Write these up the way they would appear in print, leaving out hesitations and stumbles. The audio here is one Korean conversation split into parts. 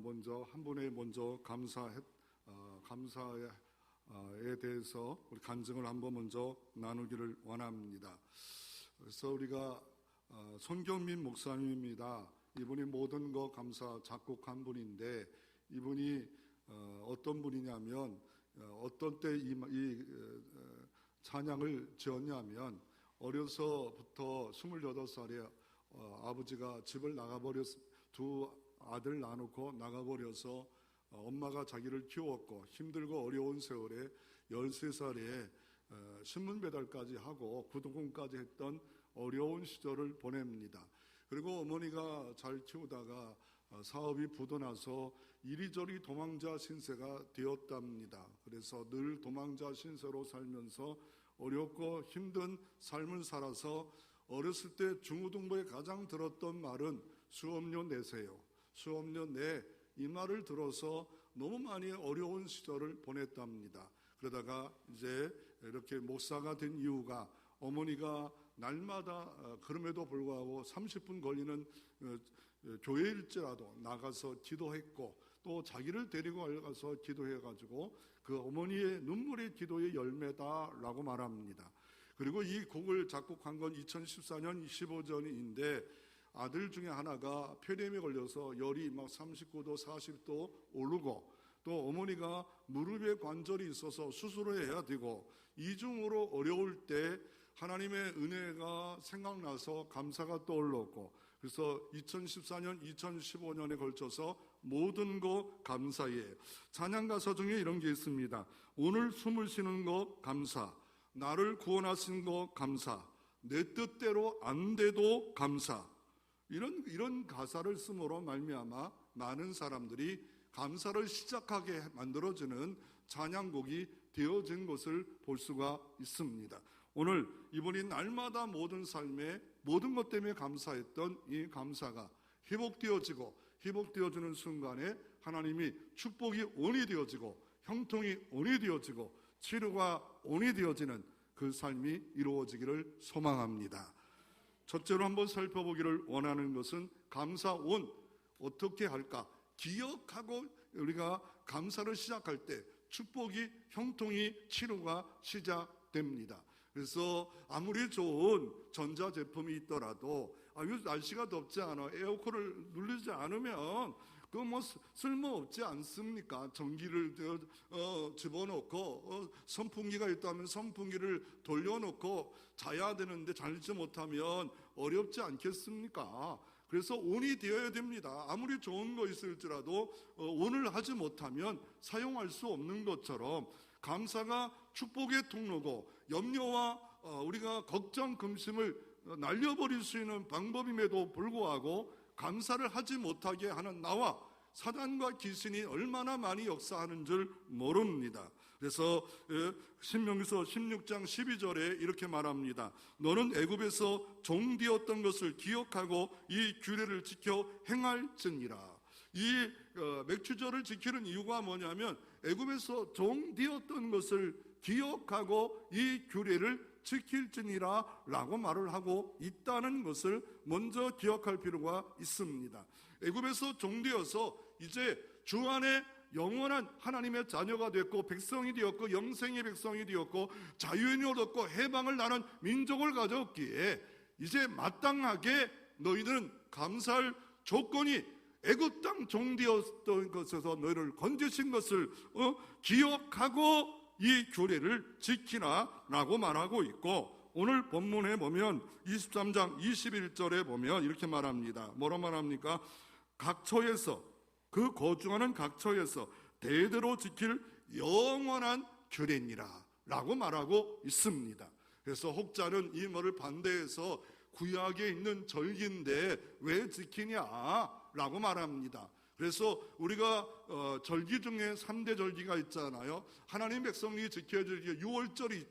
먼저 한 분에 먼저 감사에 대해서 우리 간증을 한번 먼저 나누기를 원합니다. 그래서 우리가 손경민 목사님입니다. 이분이 모든 것 감사 작곡한 분인데, 이분이 어떤 분이냐면 어떤 때 이 찬양을 지었냐면, 어려서부터 28살에 아버지가 집을 두 아들 낳아놓고 나가버려서 엄마가 자기를 키웠고, 힘들고 어려운 세월에 13살에 신문 배달까지 하고 구두공까지 했던 어려운 시절을 보냅니다. 그리고 어머니가 잘 키우다가 사업이 부도나서 이리저리 도망자 신세가 되었답니다. 그래서 늘 도망자 신세로 살면서 어렵고 힘든 삶을 살아서 어렸을 때 중고등부에 가장 들었던 말은 수업료 내세요. 수업료 내, 이 말을 들어서 너무 많이 어려운 시절을 보냈답니다. 그러다가 이제 이렇게 목사가 된 이유가, 어머니가 날마다 그럼에도 불구하고 30분 걸리는 교회일지라도 나가서 기도했고, 또 자기를 데리고 가서 기도해가지고 그 어머니의 눈물의 기도의 열매다라고 말합니다. 그리고 이 곡을 작곡한 건 2014년 15전인데, 아들 중에 하나가 폐렴에 걸려서 열이 막 39도 40도 오르고, 또 어머니가 무릎에 관절이 있어서 수술을 해야 되고, 이중으로 어려울 때 하나님의 은혜가 생각나서 감사가 떠올랐고, 그래서 2014년, 2015년에 걸쳐서 모든 것 감사해. 찬양 가사 중에 이런 게 있습니다. 오늘 숨을 쉬는 것 감사, 나를 구원하신 것 감사, 내 뜻대로 안 돼도 감사. 이런 가사를 쓰므로 말미암아 많은 사람들이 감사를 시작하게 만들어주는 찬양곡이 되어진 것을 볼 수가 있습니다. 오늘 이분이 날마다 모든 삶에 모든 것 때문에 감사했던 이 감사가 회복되어지는 순간에 하나님이 축복이 온이 되어지고, 형통이 온이 되어지고, 치료가 온이 되어지는 그 삶이 이루어지기를 소망합니다. 첫째로 한번 살펴보기를 원하는 것은 감사온 어떻게 할까? 기억하고 우리가 감사를 시작할 때 축복이, 형통이, 치료가 시작됩니다. 그래서 아무리 좋은 전자제품이 있더라도 요즘 날씨가 덥지 않아 에어컨을 누르지 않으면 그거 뭐 쓸모없지 않습니까? 전기를 집어넣고 선풍기가 있다면 선풍기를 돌려놓고 자야 되는데 자지 못하면 어렵지 않겠습니까? 그래서 온이 되어야 됩니다. 아무리 좋은 거 있을지라도 온을 하지 못하면 사용할 수 없는 것처럼 감사가 축복의 통로고, 염려와 우리가 걱정, 근심을 날려버릴 수 있는 방법임에도 불구하고 감사를 하지 못하게 하는 나와 사단과 귀신이 얼마나 많이 역사하는 줄 모릅니다. 그래서 신명기서 16장 12절에 이렇게 말합니다. 너는 애굽에서 종되었던 것을 기억하고 이 규례를 지켜 행할지니라. 이 맥추절을 지키는 이유가 뭐냐면, 애굽에서 종되었던 것을 기억하고 이 규례를 지킬지니라 라고 말을 하고 있다는 것을 먼저 기억할 필요가 있습니다. 애굽에서 종되어서 이제 주 안에 영원한 하나님의 자녀가 됐고, 백성이 되었고, 영생의 백성이 되었고, 자유인이 얻었고, 해방을 나는 민족을 가졌기에 이제 마땅하게 너희들은 감사할 조건이 애굽 땅 종되었던 것에서 너희를 건지신 것을 기억하고 이 규례를 지키라 라고 말하고 있고, 오늘 본문에 보면 23장 21절에 보면 이렇게 말합니다. 뭐라 말합니까? 각 처에서, 그 거주하는 각 처에서 대대로 지킬 영원한 규례니라 라고 말하고 있습니다. 그래서 혹자는 이 말을 반대해서 구약에 있는 절기인데 왜 지키냐 라고 말합니다. 그래서 우리가 절기 중에 3대 절기가 있잖아요. 하나님 백성이 지켜야 될 6월절이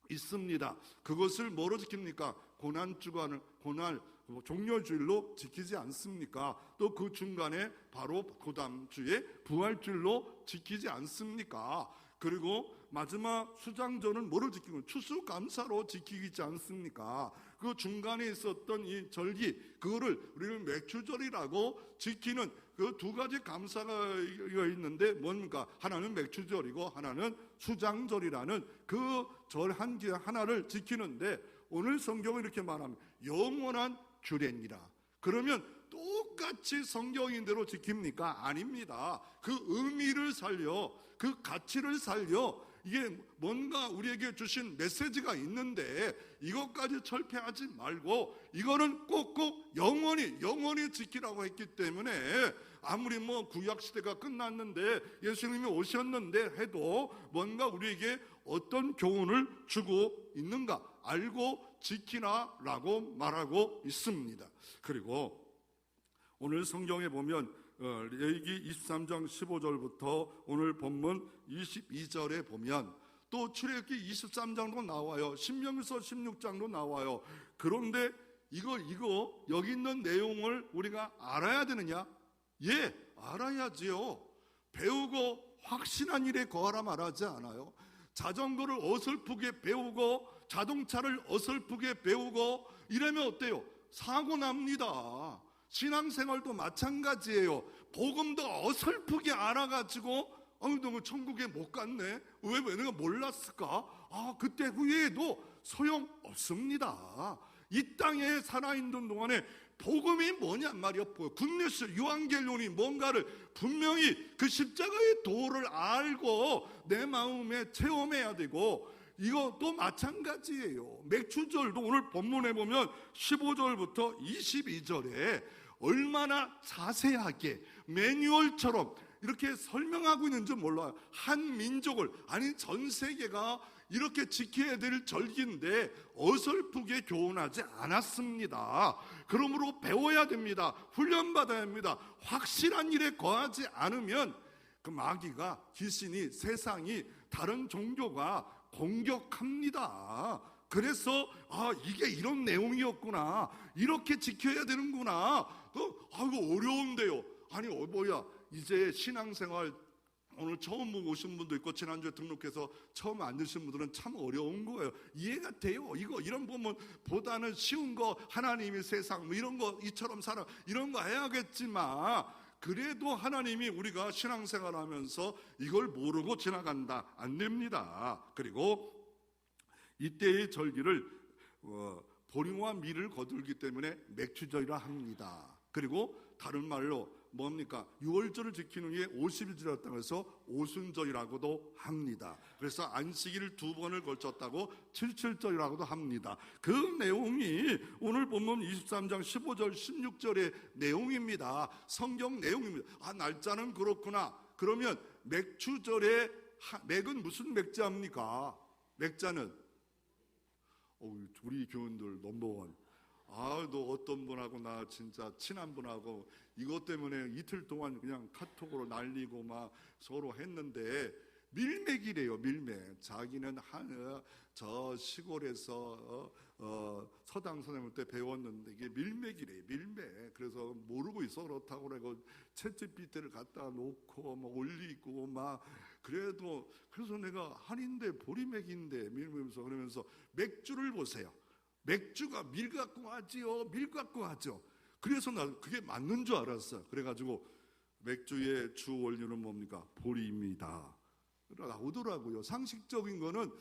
있습니다. 그것을 뭐로 지킵니까? 고난주간을, 고날, 종려주일로 지키지 않습니까? 또 그 중간에 바로 그 다음 주에 부활주일로 지키지 않습니까? 그리고 마지막 수장절은 뭐를 지키고 추수감사로 지키지 않습니까? 그 중간에 있었던 이 절기, 그거를 우리는 맥추절이라고 지키는 그 두 가지 감사가 있는데 뭡니까? 하나는 맥추절이고 하나는 수장절이라는 그 절 한 개 하나를 지키는데 오늘 성경은 이렇게 말합니다. 영원한 규례니라. 그러면 똑같이 성경인대로 지킵니까? 아닙니다. 그 의미를 살려, 그 가치를 살려, 이게 뭔가 우리에게 주신 메시지가 있는데 이것까지 철폐하지 말고 이거는 꼭꼭 영원히 지키라고 했기 때문에 아무리 구약 시대가 끝났는데 예수님이 오셨는데 해도 뭔가 우리에게 어떤 교훈을 주고 있는가 알고 지키라라고 말하고 있습니다. 그리고 오늘 성경에 보면 레위기 23장 15절부터 오늘 본문 22절에 보면 또 출애굽기 23장도 나와요. 신명기서 16장도 나와요. 그런데 이거 여기 있는 내용을 우리가 알아야 되느냐? 예, 알아야지요. 배우고 확신한 일에 거하라 말하지 않아요. 자전거를 어설프게 배우고 자동차를 어설프게 배우고 이러면 어때요? 사고 납니다. 신앙생활도 마찬가지예요. 복음도 어설프게 알아가지고 너 천국에 못 갔네. 왜 내가 몰랐을까? 그때 후회해도 소용없습니다. 이 땅에 살아있는 동안에 복음이 뭐냔 말이야. 굿뉴스, 유앙겔론이 뭔가를 분명히 그 십자가의 도를 알고 내 마음에 체험해야 되고, 이것도 마찬가지예요. 맥추절도 오늘 본문에 보면 15절부터 22절에 얼마나 자세하게 매뉴얼처럼 이렇게 설명하고 있는지 몰라요. 한 민족을, 아니 전 세계가 이렇게 지켜야 될 절기인데 어설프게 교훈하지 않았습니다. 그러므로 배워야 됩니다. 훈련받아야 합니다. 확실한 일에 거하지 않으면 그 마귀가, 귀신이, 세상이, 다른 종교가 공격합니다. 그래서 이게 이런 내용이었구나, 이렇게 지켜야 되는구나. 이거 어려운데요. 아니 이제 신앙생활 오늘 처음 오신 분도 있고 지난주에 등록해서 처음 안 드신 분들은 참 어려운 거예요. 이해가 돼요. 이런 보면 보다는 쉬운 거, 하나님이 세상 이런 거 이처럼 살아, 이런 거 해야겠지만 그래도 하나님이 우리가 신앙생활하면서 이걸 모르고 지나간다, 안 됩니다. 그리고 이때의 절기를 보리와 밀을 거둘기 때문에 맥추절이라 합니다. 그리고 다른 말로 뭡니까? 6월절을 지키는 게 50일이었다고 해서 오순절이라고도 합니다. 그래서 안식일을 2번을 걸쳤다고 77절이라고도 합니다. 그 내용이 오늘 본문 23장 15절 16절의 내용입니다. 성경 내용입니다. 날짜는 그렇구나. 그러면 맥추절의 맥은 무슨 맥자입니까? 맥자는 우리 교인들 넘버원. 너 어떤 분하고 나 진짜 친한 분하고 이것 때문에 이틀 동안 그냥 카톡으로 날리고 막 서로 했는데 밀맥이래요. 밀맥. 자기는 저 시골에서 서당 선생님 때 배웠는데 이게 밀맥이래요. 밀맥. 그래서 모르고 있어 그렇다고 그래고 챗GPT를 갖다 놓고 막 올리고 막 그래서 내가 한인데 보리맥인데 밀면서 그러면서 맥주를 보세요. 맥주가 밀 갖고 하지요. 밀 갖고 하죠. 그래서 나 그게 맞는 줄 알았어요. 그래가지고 맥주의 주 원료는 뭡니까? 보리입니다. 나오더라고요. 상식적인 거는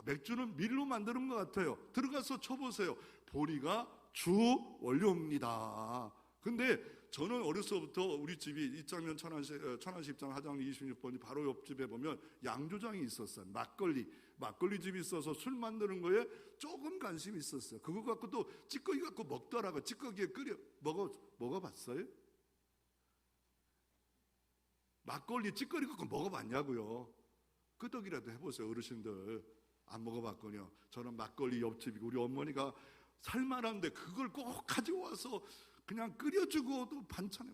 맥주는 밀로 만드는 것 같아요. 들어가서 쳐보세요. 보리가 주 원료입니다. 근데 저는 어려서부터 우리 집이 이장면 천안시 입장 하장 26번이 바로 옆집에 보면 양조장이 있었어요. 막걸리 집이 있어서 술 만드는 거에 조금 관심이 있었어요. 그거 갖고 또 찌꺼기 갖고 먹더라고요. 찌꺼기에 끓여 먹어봤어요? 막걸리 찌꺼기 갖고 먹어봤냐고요? 끄덕이라도 해보세요. 어르신들 안 먹어봤거든요. 저는 막걸리 옆집이고 우리 어머니가 살만한데 그걸 꼭 가지고 와서 그냥 끓여주고 또 반찬에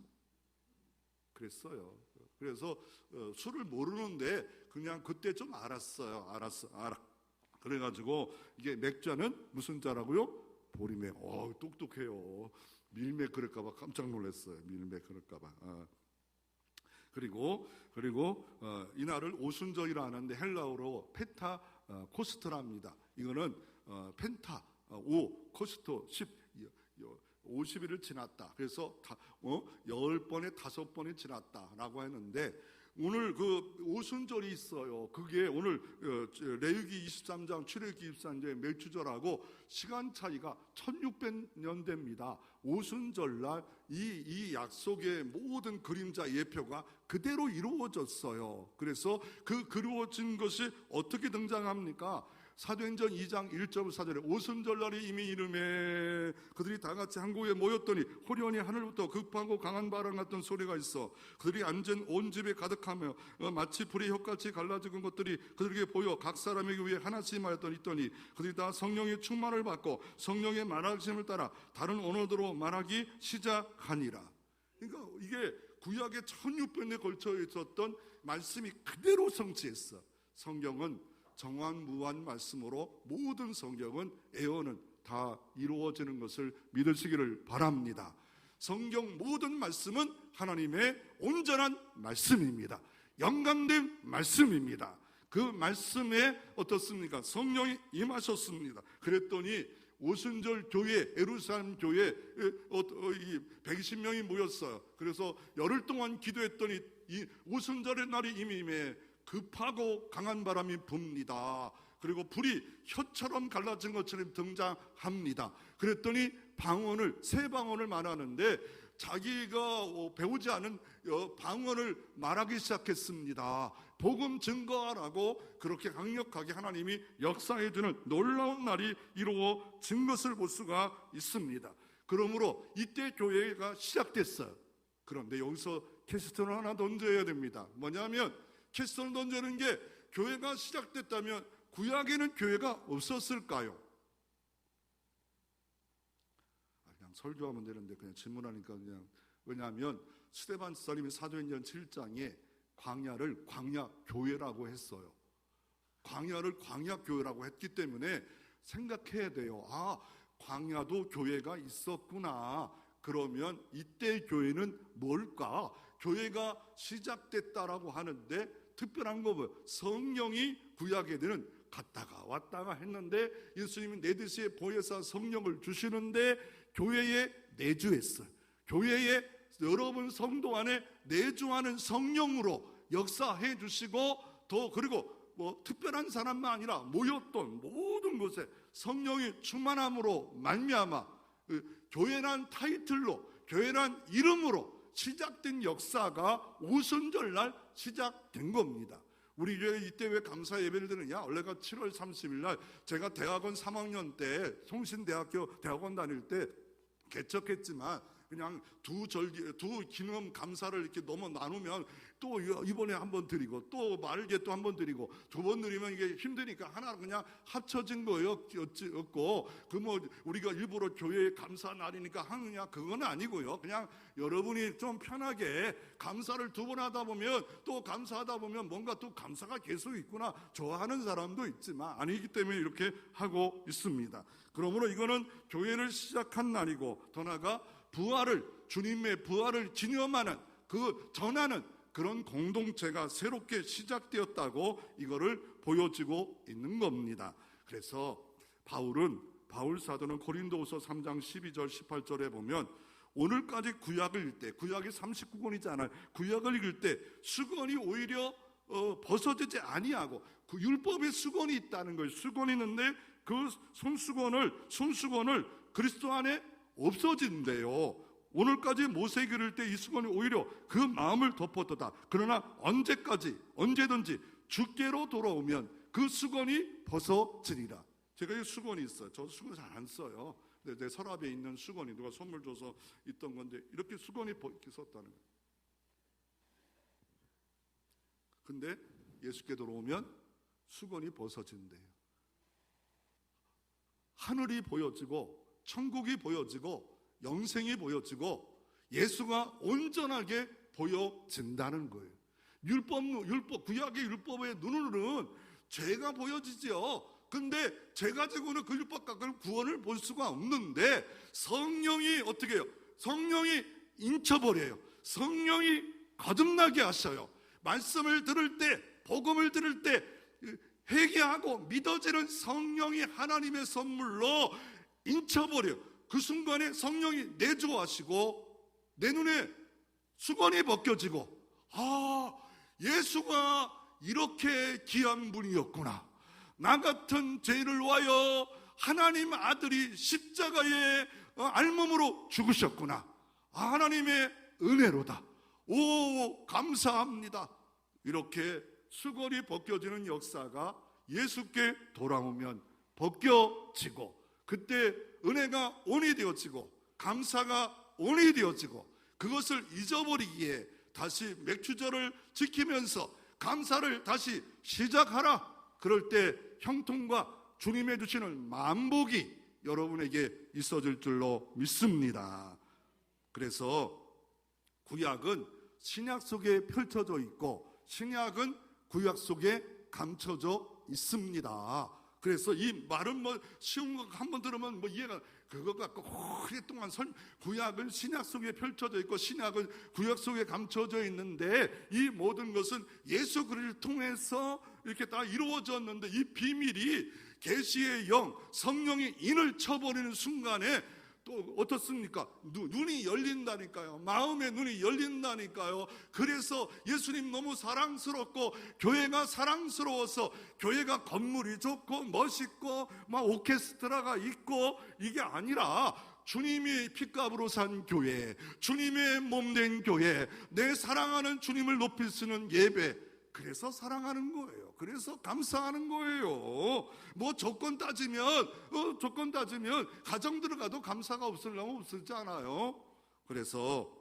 그랬어요. 그래서 술을 모르는데 그냥 그때 좀 알았어요. 그래가지고 이게 맥주는 무슨 자라고요? 보리맥. 똑똑해요. 밀맥 그럴까봐 깜짝 놀랐어요. 밀맥 그럴까봐. 그리고 이날을 오순절이라 하는데 헬라어로 펜타 코스트랍니다. 이거는 펜타 5 코스토 10 50일을 지났다. 그래서 10번에 5번이 지났다라고 했는데, 오늘 그 오순절이 있어요. 그게 오늘 레위기 23장, 출애굽기 23장의 멜추절하고 시간 차이가 1600년 됩니다. 오순절날 이 약속의 모든 그림자 예표가 그대로 이루어졌어요. 그래서 그 그루어진 것이 어떻게 등장합니까? 사도행전 2장 1절 4절에 오순절날이 이미 이름에 그들이 다 같이 한 곳에 모였더니 호련히 하늘부터 급하고 강한 바람 같은 소리가 있어 그들이 앉은 온 집에 가득하며 마치 불의 혀같이 갈라진 것들이 그들에게 보여 각 사람에게 위에 하나씩 말했더니 그들이 다 성령의 충만을 받고 성령의 말하심을 따라 다른 언어로 말하기 시작하니라. 그러니까 이게 구약의 1600년에 걸쳐 있었던 말씀이 그대로 성취했어. 성경은 정확무한 말씀으로 모든 성경은 애언은 다 이루어지는 것을 믿으시기를 바랍니다. 성경 모든 말씀은 하나님의 온전한 말씀입니다. 영감된 말씀입니다. 그 말씀에 어떻습니까? 성령이 임하셨습니다. 그랬더니 오순절 교회, 예루살렘 교회 120명이 모였어요. 그래서 열흘 동안 기도했더니 이 오순절의 날이 이미 급하고 강한 바람이 붑니다. 그리고 불이 혀처럼 갈라진 것처럼 등장합니다. 그랬더니 새 방언을 말하는데 자기가 배우지 않은 방언을 말하기 시작했습니다. 복음 증거하라고 그렇게 강력하게 하나님이 역사해 주는 놀라운 날이 이루어진 것을 볼 수가 있습니다. 그러므로 이때 교회가 시작됐어요. 그런데 여기서 캐스트를 하나 던져야 됩니다. 뭐냐면 캐스트를 던지는 게 교회가 시작됐다면 구약에는 교회가 없었을까요? 그냥 설교하면 되는데 그냥 질문하니까 그냥. 왜냐하면 스데반 집사님이 사도행전 7장에 광야를 광야교회라고 했어요. 광야를 광야교회라고 했기 때문에 생각해야 돼요. 광야도 교회가 있었구나. 그러면 이때 교회는 뭘까? 교회가 시작됐다라고 하는데 특별한 거 뭐예요? 성령이 구약에는 갔다가 왔다가 했는데 예수님이 내듯이 보혜사 성령을 주시는데 교회에 내주했어요. 교회에 여러분 성도 안에 내주하는 성령으로 역사해 주시고 또 그리고 특별한 사람만 아니라 모였던 모든 곳에 성령이 충만함으로 말미암아 교회란 타이틀로 교회란 이름으로 시작된 역사가 오순절날 시작된 겁니다. 우리 교회 이때 왜 감사 예배를 드느냐? 원래가 7월 30일 날 제가 대학원 3학년 때 성신대학교 대학원 다닐 때 개척했지만 그냥 두 기념 감사를 이렇게 넘어 나누면 또 이번에 한번 드리고 또 말게 또 한번 드리고 두 번 드리면 이게 힘드니까 하나 그냥 합쳐진 거였고 그 우리가 일부러 교회의 감사 날이니까 하느냐 그건 아니고요. 그냥 여러분이 좀 편하게 감사를 두 번 하다 보면 또 감사하다 보면 뭔가 또 감사가 계속 있구나 좋아하는 사람도 있지만 아니기 때문에 이렇게 하고 있습니다. 그러므로 이거는 교회를 시작한 날이고 더 나아가 주님의 부활을 기념하는 전하는 그런 공동체가 새롭게 시작되었다고 이거를 보여지고 있는 겁니다. 그래서 바울 사도는 고린도후서 3장 12절 18절에 보면 오늘까지 구약을 읽을 때 구약이 39권이잖아요. 구약을 읽을 때 수건이 오히려 벗어지지 아니하고 그 율법의 수건이 있다는 거예요. 수건이 있는데 그 손수건을 그리스도 안에 없어진대요. 오늘까지 모세에게 이를 때 이 수건이 오히려 그 마음을 덮었다. 그러나 언제든지 주께로 돌아오면 그 수건이 벗어지리라. 제가 이 수건이 있어요. 저 수건 잘 안 써요. 근데 내 서랍에 있는 수건이 누가 선물 줘서 있던 건데 이렇게 수건이 이렇게 썼다는 거예요. 근데 예수께 돌아오면 수건이 벗어진대요. 하늘이 보여지고 천국이 보여지고 영생이 보여지고 예수가 온전하게 보여진다는 거예요. 구약의 율법의 눈으로는 죄가 보여지죠. 근데 죄 가지고는 그 율법 갖고는 구원을 볼 수가 없는데 성령이 어떻게 해요? 성령이 인쳐버려요. 성령이 거듭나게 하셔요. 말씀을 들을 때 복음을 들을 때 회개하고 믿어지는 성령이 하나님의 선물로 인쳐버려요. 그 순간에 성령이 내주하시고 내 눈에 수건이 벗겨지고, 아, 예수가 이렇게 귀한 분이었구나. 나 같은 죄인을 위하여 하나님 아들이 십자가에 알몸으로 죽으셨구나. 아, 하나님의 은혜로다. 오, 감사합니다. 이렇게 수건이 벗겨지는 역사가 예수께 돌아오면 벗겨지고, 그때 은혜가 온이 되어지고 감사가 온이 되어지고, 그것을 잊어버리기에 다시 맥주절을 지키면서 감사를 다시 시작하라. 그럴 때 형통과 주님의 주시는 만복이 여러분에게 있어질 줄로 믿습니다. 그래서 구약은 신약 속에 펼쳐져 있고 신약은 구약 속에 감춰져 있습니다. 그래서 이 말은 뭐 쉬운 거 한번 들으면 뭐 이해가, 그거 갖고 오랫동안 구약은 신약 속에 펼쳐져 있고 신약은 구약 속에 감춰져 있는데, 이 모든 것은 예수 그리스도를 통해서 이렇게 다 이루어졌는데, 이 비밀이 계시의 영, 성령이 인을 쳐버리는 순간에 또 어떻습니까? 눈이 열린다니까요. 마음의 눈이 열린다니까요. 그래서 예수님 너무 사랑스럽고 교회가 사랑스러워서, 교회가 건물이 좋고 멋있고 막 오케스트라가 있고 이게 아니라 주님이 핏값으로 산 교회, 주님의 몸된 교회, 내 사랑하는 주님을 높일 수 있는 예배, 그래서 사랑하는 거예요. 그래서 감사하는 거예요. 뭐 조건 따지면 가정 들어가도 감사가 없으려면 없을지 않아요. 그래서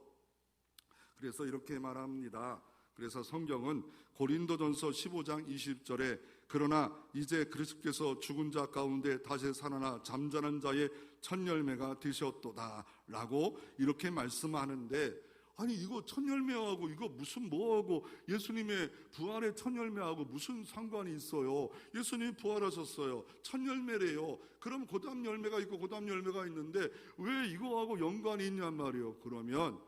이렇게 말합니다. 그래서 성경은 고린도전서 15장 20절에 그러나 이제 그리스도께서 죽은 자 가운데 다시 살아나 잠자는 자의 첫 열매가 되셨도다 라고 이렇게 말씀하는데, 아니 이거 첫 열매하고 이거 무슨 뭐하고 예수님의 부활의 첫 열매하고 무슨 상관이 있어요? 예수님이 부활하셨어요. 첫 열매래요. 그럼 그다음 열매가 있고 그다음 열매가 있는데 왜 이거하고 연관이 있냔 말이에요. 그러면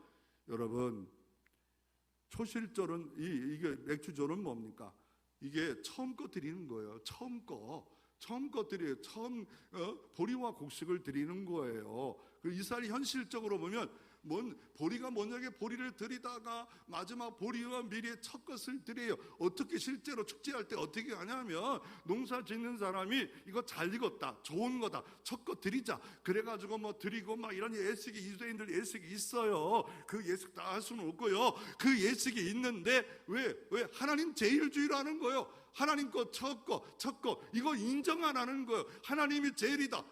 여러분, 초실절은 이게 맥주절은 뭡니까? 이게 처음 거 드리는 거예요. 처음 거 드려요. 처음 보리와 곡식을 드리는 거예요. 이스라엘 현실적으로 보면 보리가 먼저게 보리를 드리다가 마지막 보리와 미리의 첫 것을 드려요. 어떻게 실제로 축제할 때 어떻게 하냐면, 농사 짓는 사람이 이거 잘 익었다, 좋은 거다, 첫 거 드리자, 그래가지고 뭐 드리고 막 이런 예식이, 유대인들 예식이 있어요. 그 예식 다 할 수는 없고요. 그 예식이 있는데 왜 하나님 제일주의라는 거예요. 하나님 거 첫 거 이거 인정 안 하는 거예요. 하나님이 제일이다.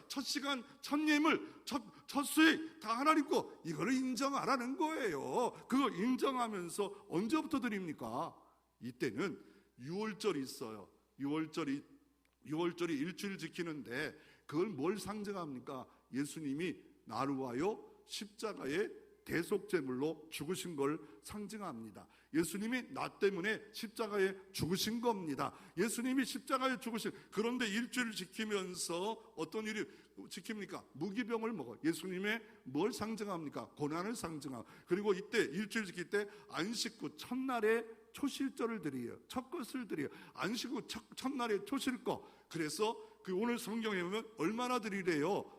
첫 시간, 첫 예물, 첫 수익 다 하나님 거, 이거를 인정 안 하는 거예요. 그거 인정하면서 언제부터 드립니까? 이때는 유월절이 있어요. 유월절이 일주일 지키는데, 그걸 뭘 상징합니까? 예수님이 나를 위하여 십자가에 대속제물로 죽으신 걸 상징합니다. 예수님이 나 때문에 십자가에 죽으신 겁니다. 예수님이 십자가에 죽으신, 그런데 일주일 지키면서 어떤 일이 지킵니까? 무기병을 먹어. 예수님의 뭘 상징합니까? 고난을 상징하고, 그리고 이때 일주일 지킬 때 안식 후 첫날에 초실절을 드려요. 첫 것을 드려요. 안식 후 첫날에 초실거. 그래서 오늘 성경에 보면 얼마나 드리래요?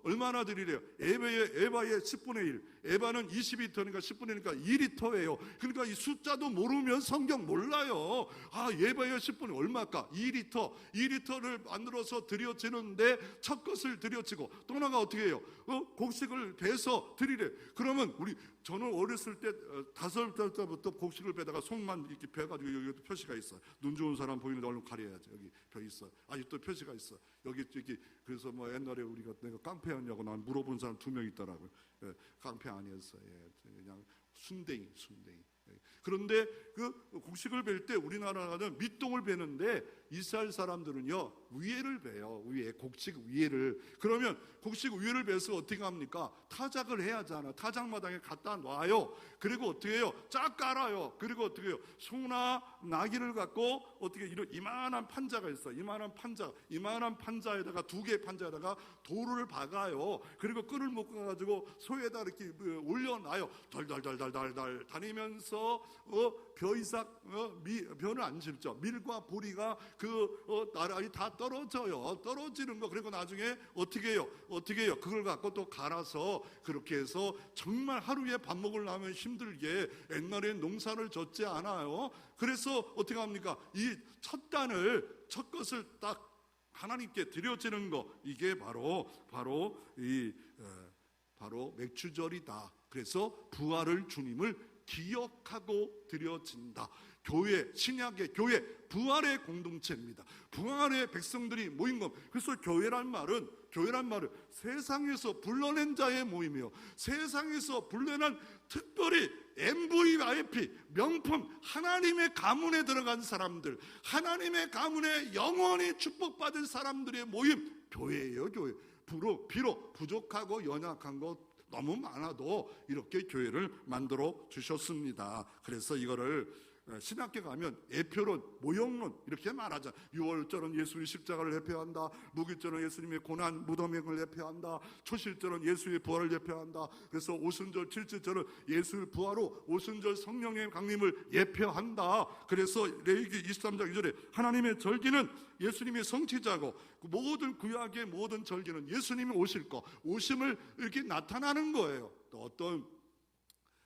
얼마나 드리래요? 에바의 10분의 1. 에바는 20리터니까 10분의 1이니까 2리터예요. 그러니까 이 숫자도 모르면 성경 몰라요. 아, 에바의 10분의 얼마일까? 2리터를 만들어서 드려지는데 첫 것을 드려지고, 또 하나가 어떻게 해요? 곡식을 베서 드리래. 그러면 저는 어렸을 때 5살 때부터 곡식을 베다가 손만 이렇게 베가지고 여기 표시가 있어요. 눈 좋은 사람 보이는데 얼른 가려야지. 여기 벼 있어요. 아직도 표시가 있어요. 여기 그래서 뭐 옛날에 내가 깡패였냐고 난 물어본 사람 2명 있더라고요. 예, 깡패 아니었어요. 예, 그냥 순댕이. 그런데 그 곡식을 벨 때 우리나라는 밑동을 베는데 이스라엘 사람들은요 위에를 베요. 곡식 위에를. 그러면 곡식 위에를 베서 어떻게 합니까? 타작을 해야 하잖아. 타작마당에 갖다 놔요. 그리고 어떻게 해요? 쫙 깔아요. 그리고 어떻게 해요? 소나 나귀를 갖고 어떻게 이만한 판자가 있어. 이만한 판자에다가 2개의 판자에다가 돌을 박아요. 그리고 끈을 묶어가지고 소에다 이렇게 올려놔요. 달달달달달달 다니면서 더 이상 변을 안 심죠. 밀과 보리가 나란히 다 떨어져요. 떨어지는 거. 그리고 나중에 어떻게 해요? 그걸 갖고 또 갈아서 그렇게 해서 정말 하루에 밥 먹으려면 힘들게 옛날에 농사를 졌지 않아요. 그래서 어떻게 합니까? 이 첫 것을 딱 하나님께 드려지는 거, 이게 바로 맥주절이다. 그래서 부활을 주님을 기억하고 드려진다. 교회, 신약의 교회, 부활의 공동체입니다. 부활의 백성들이 모인 것. 그래서 교회란 말은 세상에서 불러낸 자의 모임이요, 세상에서 불러낸 특별히 MVP, 명품, 하나님의 가문에 들어간 사람들, 하나님의 가문에 영원히 축복받은 사람들의 모임, 교회예요. 교회. 비록 부족하고 연약한 것 너무 많아도 이렇게 교회를 만들어 주셨습니다. 그래서 이거를 신학교 가면 예표론, 모형론 이렇게 말하자. 유월절은 예수의 십자가를 예표한다. 무기절은 예수님의 고난 무덤행을 예표한다. 초실절은 예수의 부활을 예표한다. 그래서 오순절, 칠칠절은 예수의 부활로 오순절 성령의 강림을 예표한다. 그래서 레위기 23장 2절에 하나님의 절기는 예수님의 성취자고, 모든 구약의 모든 절기는 예수님이 오실 거, 오심을 이렇게 나타나는 거예요. 또 어떤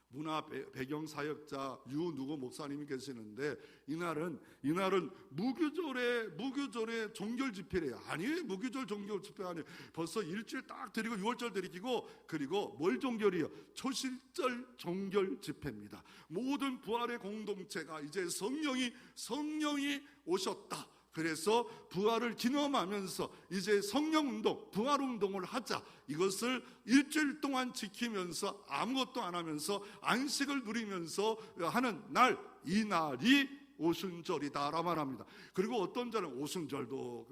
문화 배경 사역자 유누구 목사님이 계시는데, 이날은 무교절의 종결 집회래요. 아니에요. 무교절 종결 집회 아니에요. 벌써 일주일 딱 드리고 유월절 드리고, 그리고 뭘 종결이요? 초실절 종결 집회입니다. 모든 부활의 공동체가 이제 성령이 오셨다. 그래서 부활을 기념하면서 이제 성령운동, 부활운동을 하자. 이것을 일주일 동안 지키면서 아무것도 안 하면서 안식을 누리면서 하는 날, 이 날이 오순절이다라고 말합니다. 그리고 어떤 자는 오순절도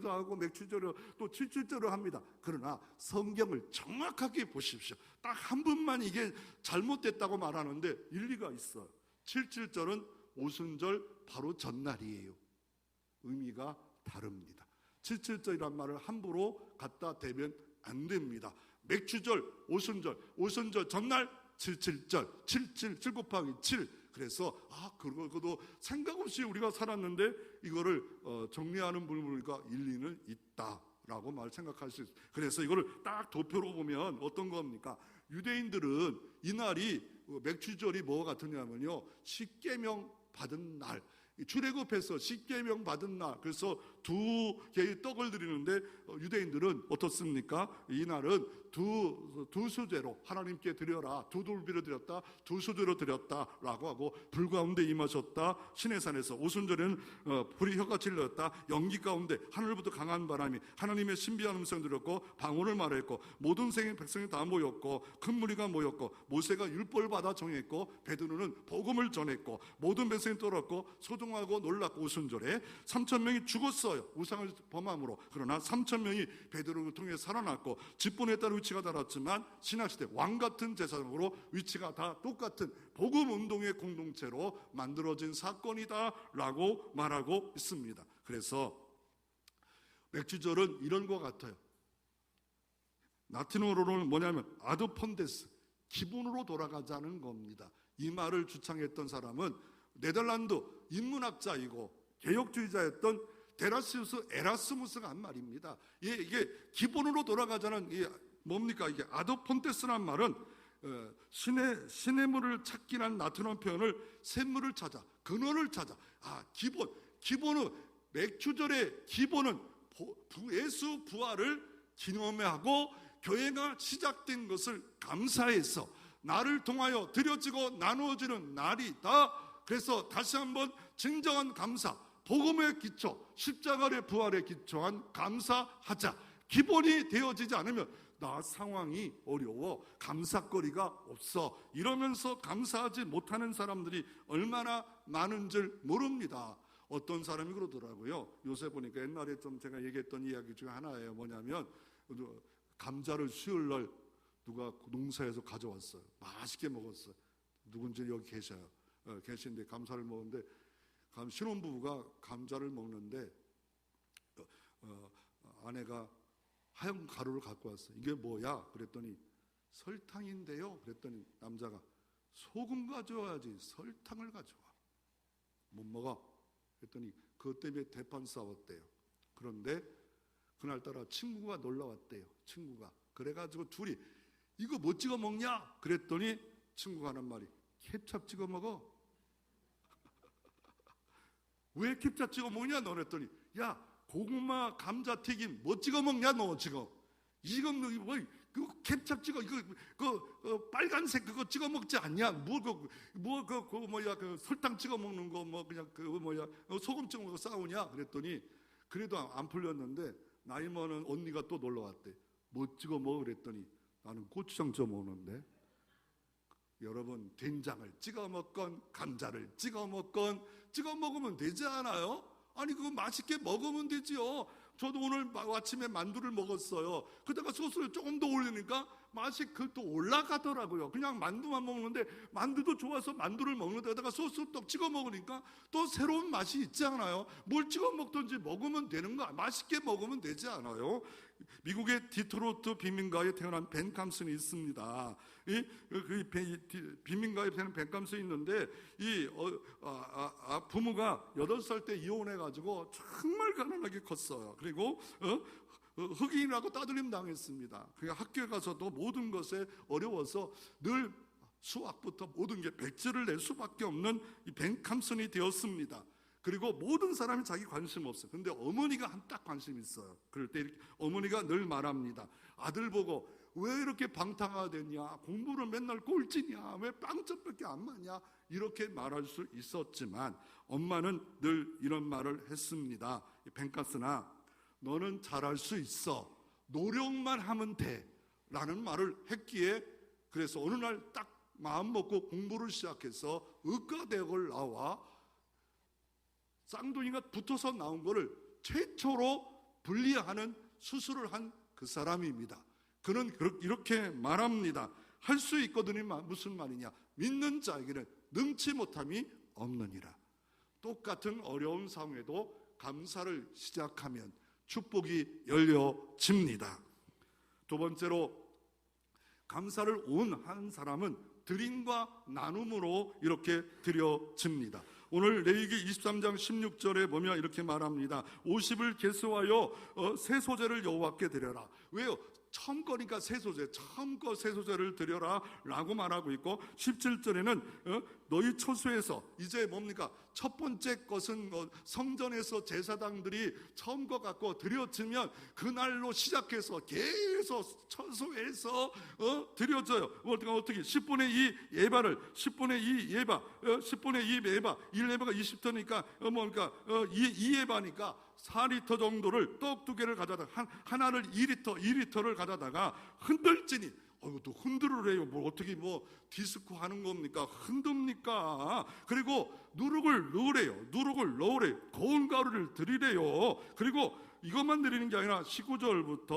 하고 맥주절을 또 칠칠절을 합니다. 그러나 성경을 정확하게 보십시오. 딱 한 분만 이게 잘못됐다고 말하는데 일리가 있어요. 칠칠절은 오순절 바로 전날이에요. 의미가 다릅니다. 칠칠절이란 말을 함부로 갖다 대면 안 됩니다. 맥주절, 오순절 전날 칠칠절, 7 곱하기 7. 그래서 그것도 생각 없이 우리가 살았는데 이거를 정리하는 분들과 일리는 있다라고 생각할 수 있어요. 그래서 이거를 딱 도표로 보면 어떤 겁니까? 유대인들은 이날이 맥주절이 뭐가 같으냐면요, 십계명 받은 날, 출애굽해서 십계명 받은 날. 그래서 2개의 떡을 드리는데 유대인들은 어떻습니까? 이 날은 두 수제로 하나님께 드려라. 두 돌비로 드렸다, 두 수제로 드렸다라고 하고, 불 가운데 임하셨다. 시내산에서 오순절에는 불이 혀같이 흘렀다. 연기 가운데 하늘부터 강한 바람이 하나님의 신비한 음성 들었고 방언을 말했고, 모든 생의 백성이 다 모였고 큰 무리가 모였고, 모세가 율법을 받아 정했고 베드로는 복음을 전했고, 모든 백성이 떨었고 소동하고 놀랐고, 오순절에 3,000명이 죽었어요, 우상을 범함으로. 그러나 3,000명이 베드로를 통해 살아났고, 직분에 따른 위치가 달랐지만 신학시대 왕같은 제사장으로 위치가 다 똑같은 복음운동의 공동체로 만들어진 사건이다 라고 말하고 있습니다. 그래서 맥주절은 이런 것 같아요. 라틴어로는 뭐냐면 아드폰데스, 기본으로 돌아가자는 겁니다. 이 말을 주창했던 사람은 네덜란드 인문학자이고 개혁주의자였던 데라시우스 에라스무스가 한 말입니다. 이게 기본으로 돌아가자는 뭡니까? 이게 아드폰테스란 말은 시냇물을 찾기란 라틴어 표현을 샘물을 찾아, 근원을 찾아. 기본은 맥주절의 기본은 예수 부활을 기념하고 교회가 시작된 것을 감사해서 나를 통하여 드려지고 나누어지는 날이다. 그래서 다시 한번 진정한 감사, 복음의 기초, 십자가의 부활에 기초한 감사하자. 기본이 되어지지 않으면 나 상황이 어려워, 감사거리가 없어, 이러면서 감사하지 못하는 사람들이 얼마나 많은 줄 모릅니다. 어떤 사람이 그러더라고요. 요새 보니까 옛날에 좀 제가 얘기했던 이야기 중에 하나예요. 뭐냐면 감자를 수요일날 누가 농사에서 가져왔어요. 맛있게 먹었어요. 누군지 여기 계셔요. 계신데 감사를 먹는데, 신혼부부가 감자를 먹는데 아내가 하얀 가루를 갖고 왔어요. 이게 뭐야? 그랬더니 설탕인데요. 그랬더니 남자가 소금 가져와야지 설탕을 가져와. 못 먹어. 그랬더니 그것 때문에 대판 싸웠대요. 그런데 그날따라 친구가 놀러 왔대요. 친구가. 그래가지고 둘이 이거 뭐 찍어 먹냐? 그랬더니 친구가 하는 말이 케찹 찍어 먹어. 왜 케찹 찍어 먹냐? 너 그랬더니 야 고구마 감자튀김 뭐 찍어 먹냐? 너 지금 뭐 그 케찹 찍어 그 빨간색 그거 찍어 먹지 않냐? 그 설탕 찍어 먹는 거 뭐 그냥 소금 찍어 먹고 싸우냐? 그랬더니 그래도 안 풀렸는데 나이 많은 언니가 또 놀러 왔대. 뭐 찍어 먹어? 그랬더니 나는 고추장 찍어 먹는데. 여러분 된장을 찍어 먹건 감자를 찍어 먹건 찍어 먹으면 되지 않아요? 아니 그거 맛있게 먹으면 되지요. 저도 오늘 아침에 만두를 먹었어요. 그러다가 소스를 조금 더 올리니까 맛이 또 올라가더라고요. 그냥 만두만 먹는데 만두도 좋아서 만두를 먹는데 그러다가 소스를 또 찍어 먹으니까 또 새로운 맛이 있지 않아요? 뭘 찍어 먹든지 먹으면 되는 거, 맛있게 먹으면 되지 않아요? 미국의 디트로이트 빈민가에 태어난 벤 캄슨이 있습니다. 빈민가에 태어난 벤 캄슨이 있는데 부모가 8살 때 이혼해가지고 정말 가난하게 컸어요. 그리고 흑인이라고 따돌림 당했습니다. 학교에 가서도 모든 것에 어려워서 늘 수학부터 모든 게 100점을 낼 수밖에 없는 이 벤 캄슨이 되었습니다. 그리고 모든 사람이 자기 관심 없어요. 근데 어머니가 딱 관심이 있어요. 그럴 때 어머니가 늘 말합니다. 아들 보고 왜 이렇게 방탕하가 됐냐? 공부를 맨날 꼴찌냐? 왜 빵점밖에 안 맞냐? 이렇게 말할 수 있었지만 엄마는 늘 이런 말을 했습니다. 벤 캄슨아, 너는 잘할 수 있어. 노력만 하면 돼. 라는 말을 했기에 그래서 어느 날 딱 마음 먹고 공부를 시작해서 의과대학을 나와 쌍둥이가 붙어서 나온 거를 최초로 분리하는 수술을 한 그 사람입니다. 그는 이렇게 말합니다. 할 수 있거든요. 무슨 말이냐? 믿는 자에게는 능치 못함이 없느니라. 똑같은 어려운 상황에도 감사를 시작하면 축복이 열려집니다. 두 번째로 감사를 온 한 사람은 드림과 나눔으로 이렇게 드려집니다. 오늘 레위기 23장 16절에 보면 이렇게 말합니다. 50을 계수하여 새 소재를 여호와께 드려라. 왜요? 처음 거니까 새 소재, 처음 거 새 소재를 드려라 라고 말하고 있고 17절에는 너희 처소에서 이제 뭡니까? 첫 번째 것은 성전에서 제사장들이 처음 거 갖고 드려지면 그날로 시작해서 계속 처소에서 드려져요. 어떻게 10분의 2 예바를 10분의 2 예바 10분의 2 예바 1예바가 20터니까 뭡니까? 2예바니까 4리터 정도를 떡 2개를 가져다가 하나를 2리터를 가져다가 흔들지니 또 흔들을 해요. 뭐 어떻게 디스코 하는 겁니까? 흔듭니까? 그리고 누룩을 넣으래요. 고운 가루를 드리래요. 그리고 이것만 드리는 게 아니라 19절부터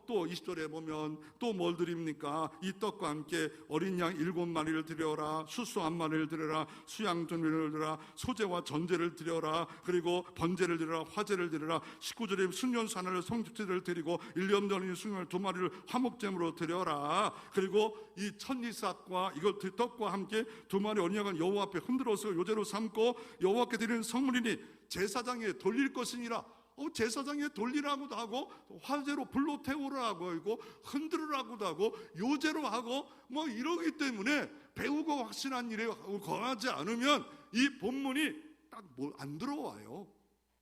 또 20절에 보면 또 뭘 드립니까? 이 떡과 함께 어린 양 7마리를 드려라. 수수 1마리를 드려라. 수양 2마리를 드려라. 소제와 전제를 드려라. 그리고 번제를 드려라. 화제를 드려라. 19절에 순년수 하나를 성집제를 드리고 1년 전인 순년 2마리를 화목제물로 드려라. 그리고 이 천이삭과 이것 떡과 함께 2마리 어린 양은 여호와 앞에 흔들어서 요제로 삼고 여호와께 드리는 성물이니 제사장에 돌릴 것이니라. 제사장에 돌리라고도 하고 화제로 불로 태우라고 하고 흔들으라고도 하고 요제로 하고 이러기 때문에 배우고 확신한 일에 거하지 않으면 이 본문이 딱 안 들어와요.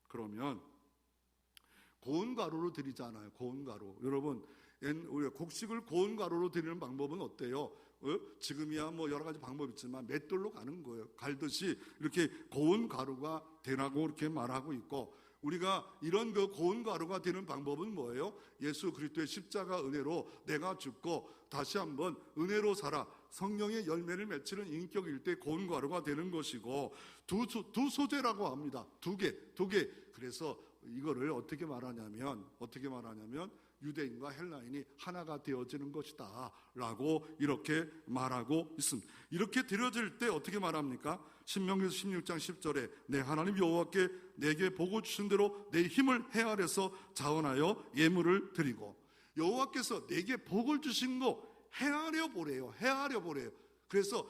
그러면 고운 가루로 드리잖아요. 고운 가루. 여러분 우리가 곡식을 고운 가루로 드리는 방법은 어때요? 지금이야 여러 가지 방법이 있지만 맷돌로 가는 거예요. 갈듯이 이렇게 고운 가루가 되라고 이렇게 말하고 있고 우리가 이런 고운 가루가 되는 방법은 뭐예요? 예수 그리스도의 십자가 은혜로 내가 죽고 다시 한번 은혜로 살아 성령의 열매를 맺히는 인격일 때 고운 가루가 되는 것이고 두 소재라고 합니다. 두 개. 그래서 이거를 어떻게 말하냐면 유대인과 헬라인이 하나가 되어지는 것이다 라고 이렇게 말하고 있습니다. 이렇게 드려질 때 어떻게 말합니까? 신명기서 16장 10절에 내 하나님 여호와께 내게 복을 주신 대로 내 힘을 헤아려서 자원하여 예물을 드리고 여호와께서 내게 복을 주신 거 헤아려 보래요. 그래서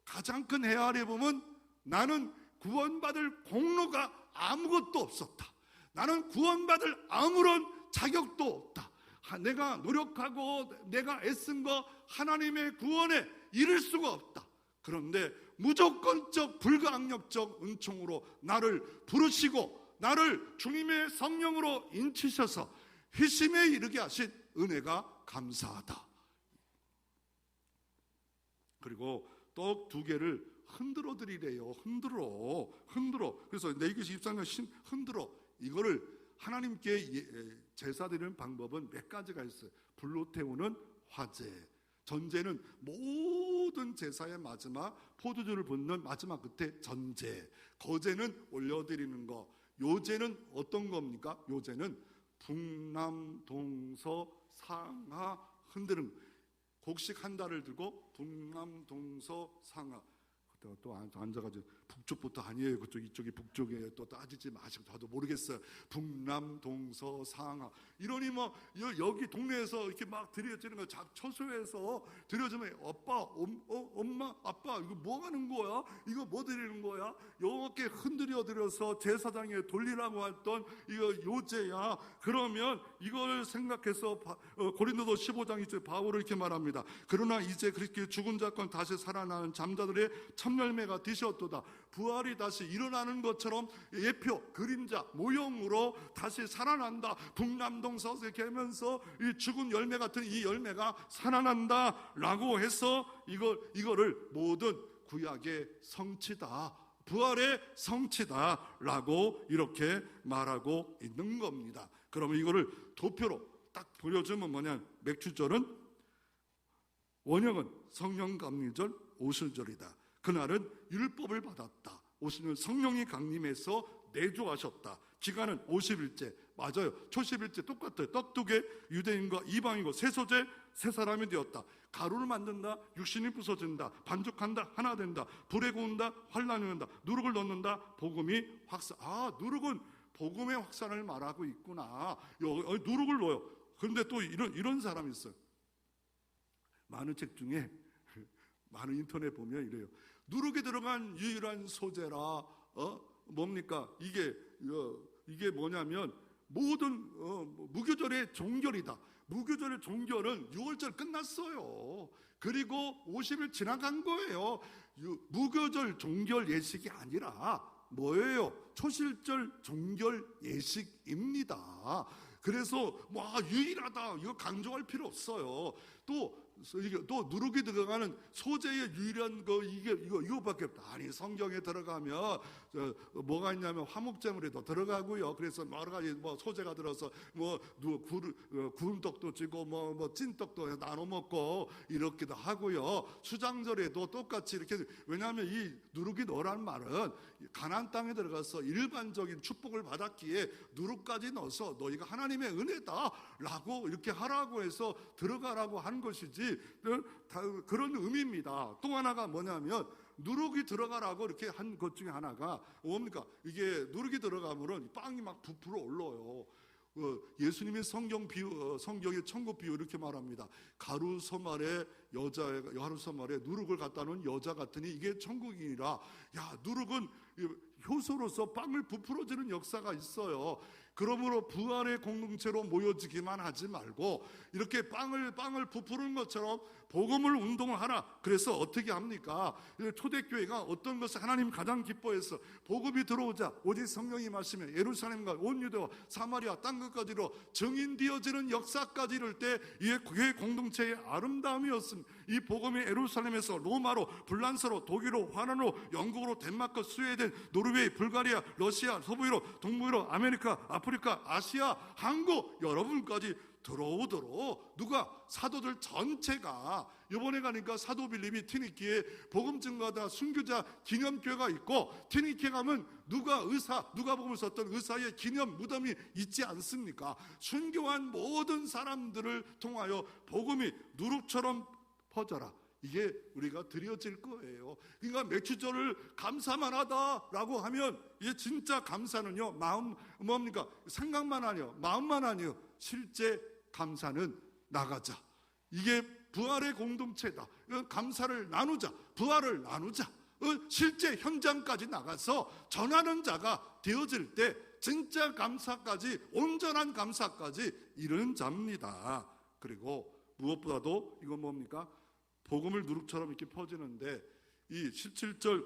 가장 큰 헤아려 보면 나는 구원받을 공로가 아무것도 없었다. 나는 구원받을 아무런 자격도 없다. 내가 노력하고 내가 애쓴 거 하나님의 구원에 이를 수가 없다. 그런데 무조건적 불가항력적 은총으로 나를 부르시고 나를 주님의 성령으로 인치셔서 회심에 이르게 하신 은혜가 감사하다. 그리고 떡 2개를 흔들어 드리래요. 흔들어. 그래서 레위기 24장 흔들어. 이거를 하나님께 제사 드리는 방법은 몇 가지가 있어요. 불로 태우는 화제, 전제는 모든 제사의 마지막, 포도주를 붓는 마지막 끝에 전제, 거제는 올려드리는 거, 요제는 어떤 겁니까? 요제는 북남 동서 상하 흔드는, 곡식 한 달을 들고 북남 동서 상하, 또 앉아가지고 북쪽부터 아니에요, 그쪽 이쪽이 북쪽이에요, 또 따지지 마시고, 저도 모르겠어요. 북남 동서 상하 이러니 뭐 여기 동네에서 이렇게 막 드려지는 거, 처소에서 드려주면 아빠, 엄마, 아빠 이거 뭐 하는 거야? 이거 뭐 드리는 거야? 이렇게 흔들어 드려서 제사장에 돌리라고 했던 이거 요제야. 그러면 이걸 생각해서 고린도서 15장 2절 바울은 이렇게 말합니다. 그러나 이제 그렇게 죽은 자건 다시 살아나는 잠자들의 참열매가 되셨도다. 부활이 다시 일어나는 것처럼 예표, 그림자, 모형으로 다시 살아난다. 북남동서 이렇게 하면서 이 죽은 열매 같은 이 열매가 살아난다 라고 해서 이거를 모든 구약의 성취다, 부활의 성취다 라고 이렇게 말하고 있는 겁니다. 그러면 이거를 도표로 딱 보여주면 뭐냐, 맥주절은 원형은 성령 감리절, 오실절이다. 그날은 율법을 받았다. 오시는 성령이 강림해서 내주하셨다. 기간은 50일째. 맞아요. 초십일째 똑같아요. 떡 2개, 유대인과 이방인과 세소제, 세 사람이 되었다. 가루를 만든다, 육신이 부서진다, 반죽한다, 하나 된다, 불에 구운다, 환란이 온다, 누룩을 넣는다, 복음이 확산. 누룩은 복음의 확산을 말하고 있구나. 누룩을 넣어요. 그런데 또 이런 사람이 있어요. 많은 책 중에, 많은 인터넷 보면 이래요. 누룩이 들어간 유일한 소재라, 뭡니까? 이게 뭐냐면, 모든 무교절의 종결이다. 무교절의 종결은 6월절 끝났어요. 그리고 50일 지나간 거예요. 무교절 종결 예식이 아니라 뭐예요? 초실절 종결 예식입니다. 그래서 유일하다 이거 강조할 필요 없어요. 또 누룩이 들어가는 소재의 유일한 거 이거밖에 없다. 아니, 성경에 들어가면 뭐가 있냐면 화목제물에도 들어가고요. 그래서 여러 가지 소재가 들어서 구운 떡도 찌고 찐떡도 나눠 먹고 이렇게도 하고요. 수장절에도 똑같이 이렇게. 왜냐하면 이 누룩이 넣으라는 말은 가나안 땅에 들어가서 일반적인 축복을 받았기에 누룩까지 넣어서 너희가 하나님의 은혜다라고 이렇게 하라고 해서 들어가라고 한 것이지, 그런 의미입니다. 또 하나가 뭐냐면, 누룩이 들어가라고 이렇게 한 것 중에 하나가 뭡니까? 이게 누룩이 들어가면은 빵이 막 부풀어 올라요. 예수님의 성경의 천국 비유 이렇게 말합니다. 가루서말에 누룩을 갖다 놓은 여자 같으니 이게 천국이니라. 누룩은 효소로서 빵을 부풀어주는 역사가 있어요. 그러므로 부활의 공동체로 모여지기만 하지 말고 이렇게 빵을 부푸는 것처럼 복음을 운동을 하라. 그래서 어떻게 합니까? 초대교회가 어떤 것을 하나님 가장 기뻐해서 복음이 들어오자 오직 성령이 마시며 예루살렘과 온 유대와 사마리아 땅끝까지로 증인되어지는 역사까지 이룰 때 이게 교회 공동체의 아름다움이었습니다. 이 복음이 예루살렘에서 로마로, 불란서로, 독일로, 화난으로, 영국으로, 덴마크, 스웨덴, 노르웨이, 불가리아, 러시아, 서부유럽, 동부유럽, 아메리카, 아프리카, 아시아, 한국 여러분까지 들어오도록 누가? 사도들 전체가. 이번에 가니까 사도 빌립이 티니키에 복음 증거하다 순교자 기념교회가 있고, 티니키에 가면 누가복음을 썼던 의사의 기념 무덤이 있지 않습니까? 순교한 모든 사람들을 통하여 복음이 누룩처럼 퍼져라. 이게 우리가 드려질 거예요. 그러니까 맥주절을 감사만 하다라고 하면, 이게 진짜 감사는요, 뭡니까? 생각만 아니요, 마음만 아니요, 실제 감사는 나가자. 이게 부활의 공동체다. 감사를 나누자, 부활을 나누자. 실제 현장까지 나가서 전하는 자가 되어질 때 진짜 감사까지, 온전한 감사까지 이르는 자입니다. 그리고 무엇보다도 이건 뭡니까? 복음을 누룩처럼 이렇게 퍼지는데 이 17절,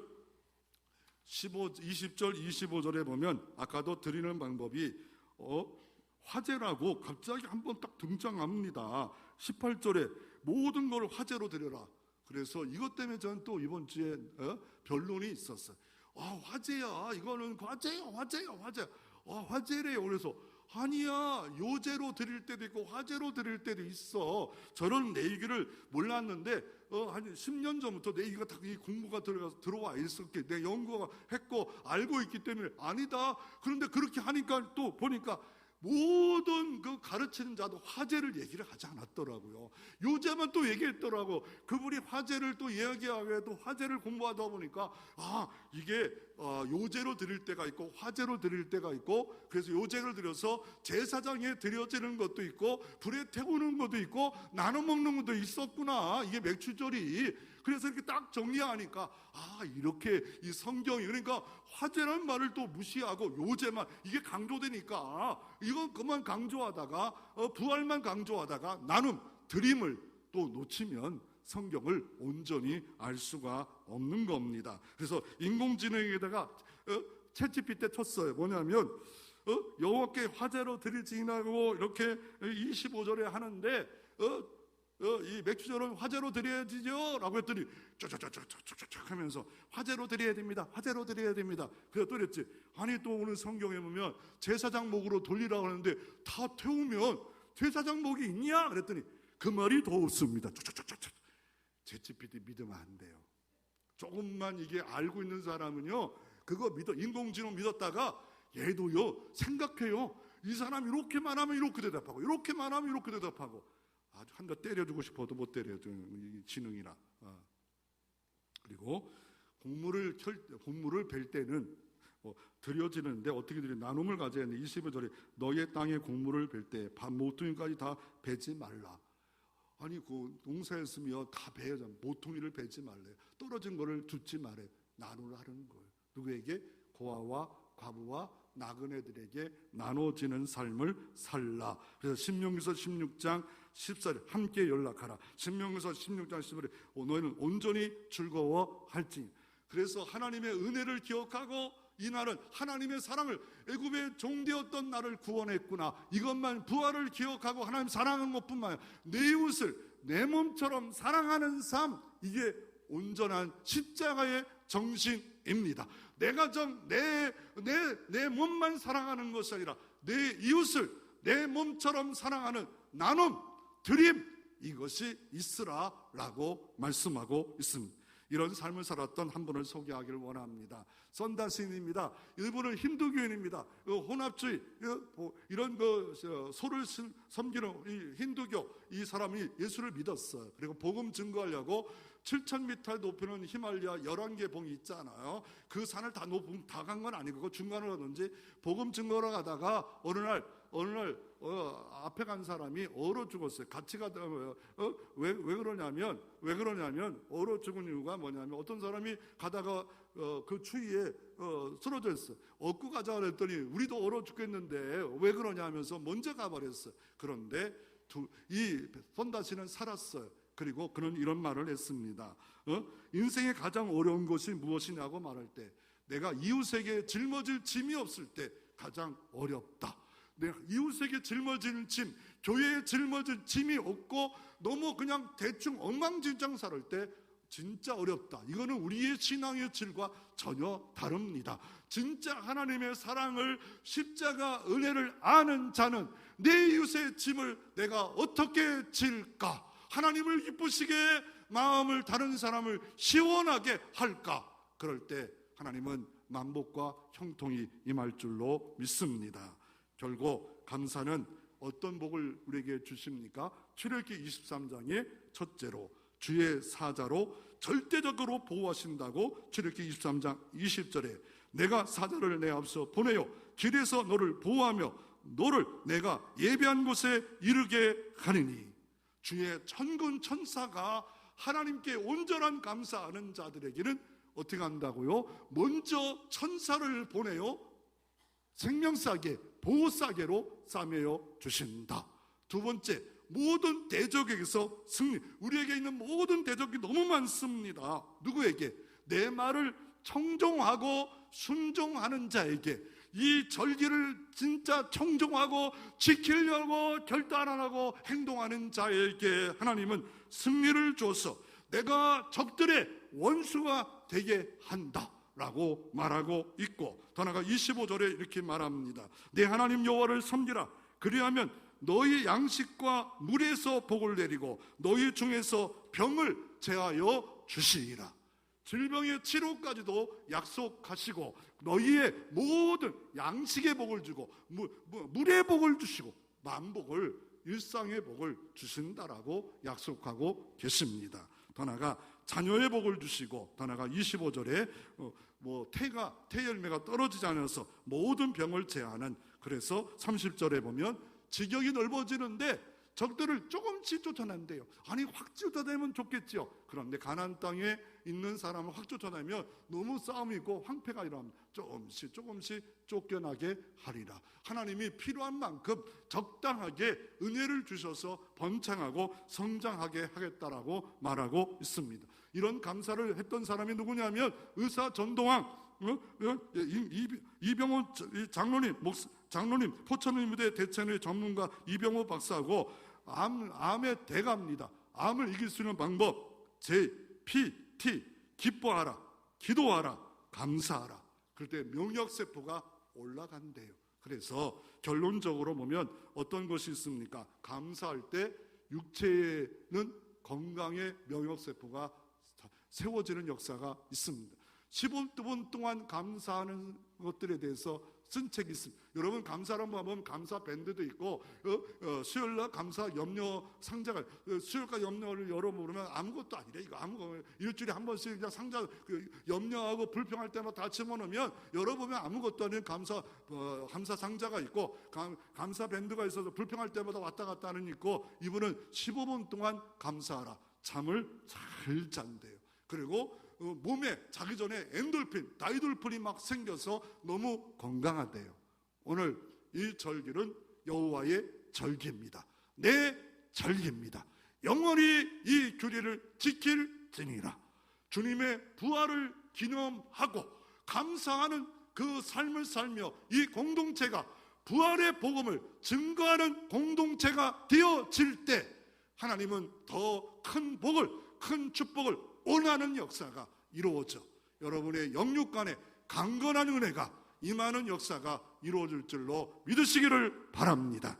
20절, 25절에 보면 아까도 드리는 방법이 화제라고 갑자기 한번 딱 등장합니다. 18절에 모든 걸 화제로 드려라. 그래서 이것 때문에 저는 또 이번 주에 변론이 있었어요. 화제야, 이거는 화제야. 화제래요. 그래서 아니야, 요제로 드릴 때도 있고 화제로 드릴 때도 있어. 저는 내 얘기를 몰랐는데 한 10년 전부터 내 얘기가 다 이 공부가 들어와 있었기, 내 연구가 했고 알고 있기 때문에 아니다. 그런데 그렇게 하니까 또 보니까 모든 그 가르치는 자도 화제를 얘기를 하지 않았더라고요. 요제만 또 얘기했더라고. 그분이 화제를 또 이야기하게, 또 화제를 공부하다 보니까 이게 요제로 드릴 때가 있고 화제로 드릴 때가 있고, 그래서 요제를 드려서 제사장에 드려지는 것도 있고 불에 태우는 것도 있고 나눠 먹는 것도 있었구나, 이게 맥추절이. 그래서 이렇게 딱 정리하니까 이렇게 이 성경이, 그러니까 화제라는 말을 또 무시하고 요제만 이게 강조되니까 이건 그만 강조하다가 부활만 강조하다가 나눔, 드림을 또 놓치면 성경을 온전히 알 수가 없는 겁니다. 그래서 인공지능에다가 챗GPT 쳤어요. 뭐냐면 여호와께 화제로 드릴지니라고 이렇게 25절에 하는데 이 맥주절은 화제로 드려야지요 라고 했더니 쫙쫙쫙쫙쫙쫙 하면서 화제로 드려야 됩니다, 화제로 드려야 됩니다. 그래서 또 그랬지, 아니 또 오늘 성경에 보면 제사장 목으로 돌리라고 하는데 다 태우면 제사장 목이 있냐 그랬더니 그 말이 더 없습니다. 쫙쫙쫙쫙. 챗GPT 믿으면 안 돼요. 조금만 이게 알고 있는 사람은요, 그거 믿어, 인공지능 믿었다가 얘도요 생각해요. 이 사람 이렇게만 하면 이렇게 대답하고 이렇게만 하면 이렇게 대답하고, 아주 한 대 때려주고 싶어도 못 때려줘, 이 지능이라. 그리고 곡물을 벨 때는 드려지는데 어떻게 드려? 나눔을 가져야 하는데 25절에 너의 땅에 곡물을 벨 때 밥 모퉁이까지 다 베지 말라. 아니 그 농사였으면 다 베야, 모퉁이를 베지 말래. 떨어진 거를 줍지 말래. 나누라 하는 거예요. 누구에게? 고아와 과부와 나그네들에게 나눠지는 삶을 살라. 그래서 신명기서 16장 14절 함께 연락하라. 신명기서 16장 14절에 너희는 온전히 즐거워할지. 그래서 하나님의 은혜를 기억하고 이날은 하나님의 사랑을, 애굽의 종되었던 나를 구원했구나, 이것만, 부활을 기억하고 하나님 사랑하는 것뿐만 아니라 내 이웃을 내 몸처럼 사랑하는 삶, 이게 온전한 십자가의 정신입니다. 내가 내 몸만 사랑하는 것이 아니라 내 이웃을 내 몸처럼 사랑하는 나눔, 드림, 이것이 있으라라고 말씀하고 있습니다. 이런 삶을 살았던 한 분을 소개하기를 원합니다. 선다신입니다. 이분은 힌두교인입니다. 혼합주의, 이런 소를 섬기는 이 힌두교, 이 사람이 예수를 믿었어요. 그리고 복음 증거하려고 7,000m 높이는 히말리아 11개 봉이 있잖아요. 그 산을 다 간 건 아니고 중간으로 하든지 복음 증거하러 가다가 어느 날 앞에 간 사람이 얼어 죽었어요. 같이 가다가 왜 그러냐면 얼어 죽은 이유가 뭐냐면 어떤 사람이 가다가 그 추위에 쓰러져 있어요. 얻고 가자 그랬더니 우리도 얼어 죽겠는데 왜 그러냐 하면서 먼저 가버렸어요. 그런데 이 선다시는 살았어요. 그리고 그는 이런 말을 했습니다. 인생의 가장 어려운 것이 무엇이냐고 말할 때, 내가 이웃에게 짊어질 짐이 없을 때 가장 어렵다. 내가 이웃에게 짊어지는 짐, 교회에 짊어질 짐이 없고 너무 그냥 대충 엉망진창 살 때 진짜 어렵다. 이거는 우리의 신앙의 질과 전혀 다릅니다. 진짜 하나님의 사랑을, 십자가 은혜를 아는 자는 내 이웃의 짐을 내가 어떻게 질까? 하나님을 기쁘시게 마음을 다른 사람을 시원하게 할까? 그럴 때 하나님은 만복과 형통이 임할 줄로 믿습니다. 결국 감사는 어떤 복을 우리에게 주십니까? 출애굽기 23장의 첫째로 주의 사자로 절대적으로 보호하신다고 출애굽기 23장 20절에 내가 사자를 내 앞서 보내어 길에서 너를 보호하며 너를 내가 예비한 곳에 이르게 하리니, 주의 천군 천사가 하나님께 온전한 감사하는 자들에게는 어떻게 한다고요? 먼저 천사를 보내요. 생명싸개, 보호싸개로 싸매어 주신다. 두 번째, 모든 대적에게서 승리. 우리에게 있는 모든 대적이 너무 많습니다. 누구에게? 내 말을 청종하고 순종하는 자에게, 이 절기를 진짜 청종하고 지키려고 결단 안 하고 행동하는 자에게 하나님은 승리를 줘서 내가 적들의 원수가 되게 한다 라고 말하고 있고, 더 나아가 25절에 이렇게 말합니다. 내 하나님 여호와를 섬기라. 그리하면 너희 양식과 물에서 복을 내리고 너희 중에서 병을 제하여 주시리라. 질병의 치료까지도 약속하시고 너희의 모든 양식의 복을 주고 물의 복을 주시고 만복을, 일상의 복을 주신다라고 약속하고 계십니다. 더 나아가 자녀의 복을 주시고, 더 나아가 25절에 태 열매가 떨어지지 않아서 모든 병을 제하는, 그래서 30절에 보면 지경이 넓어지는데 적들을 조금씩 쫓아낸대요. 아니 확 쫓아내면 좋겠지요. 그런데 가나안 땅에 있는 사람을 확 쫓아내면 너무 싸움이 있고 황폐가 일어납니다. 조금씩 쫓겨나게 하리라. 하나님이 필요한 만큼 적당하게 은혜를 주셔서 번창하고 성장하게 하겠다라고 말하고 있습니다. 이런 감사를 했던 사람이 누구냐면 의사 전동왕, 이병호 장로님, 포천의무대 대체의 전문가 이병호 박사하고 암의 대가입니다. 암을 이길 수 있는 방법, JPT, 기뻐하라, 기도하라, 감사하라. 그럴 때 명역세포가 올라간대요. 그래서 결론적으로 보면 어떤 것이 있습니까? 감사할 때 육체에는 건강의 명역세포가 세워지는 역사가 있습니다. 15분 동안 감사하는 것들에 대해서 쓴 책이 있습니다. 여러분 감사를 한번 보면 감사 밴드도 있고 수요일날 감사 염려 상자가, 수요일날 염려를 열어보면 아무것도 아니래. 이거 아무것도 일주일에 한 번씩 그냥 상자 염려하고 불평할 때마다 다 집어넣으면 열어보면 아무것도 아닌 감사 상자가 있고, 감사 밴드가 있어서 불평할 때마다 왔다 갔다 하는 있고, 이분은 15분 동안 감사하라. 잠을 잘 잔대요. 그리고 몸에 자기 전에 엔돌핀, 다이돌핀이 막 생겨서 너무 건강하대요. 오늘 이 절기는 여호와의 절기입니다. 내 절기입니다. 영원히 이 규례를 지킬지니라. 주님의 부활을 기념하고 감사하는 그 삶을 살며 이 공동체가 부활의 복음을 증거하는 공동체가 되어질 때 하나님은 더 큰 복을, 큰 축복을 원하는 역사가 이루어져 여러분의 영육간에 강건한 은혜가 임하는 역사가 이루어질 줄로 믿으시기를 바랍니다.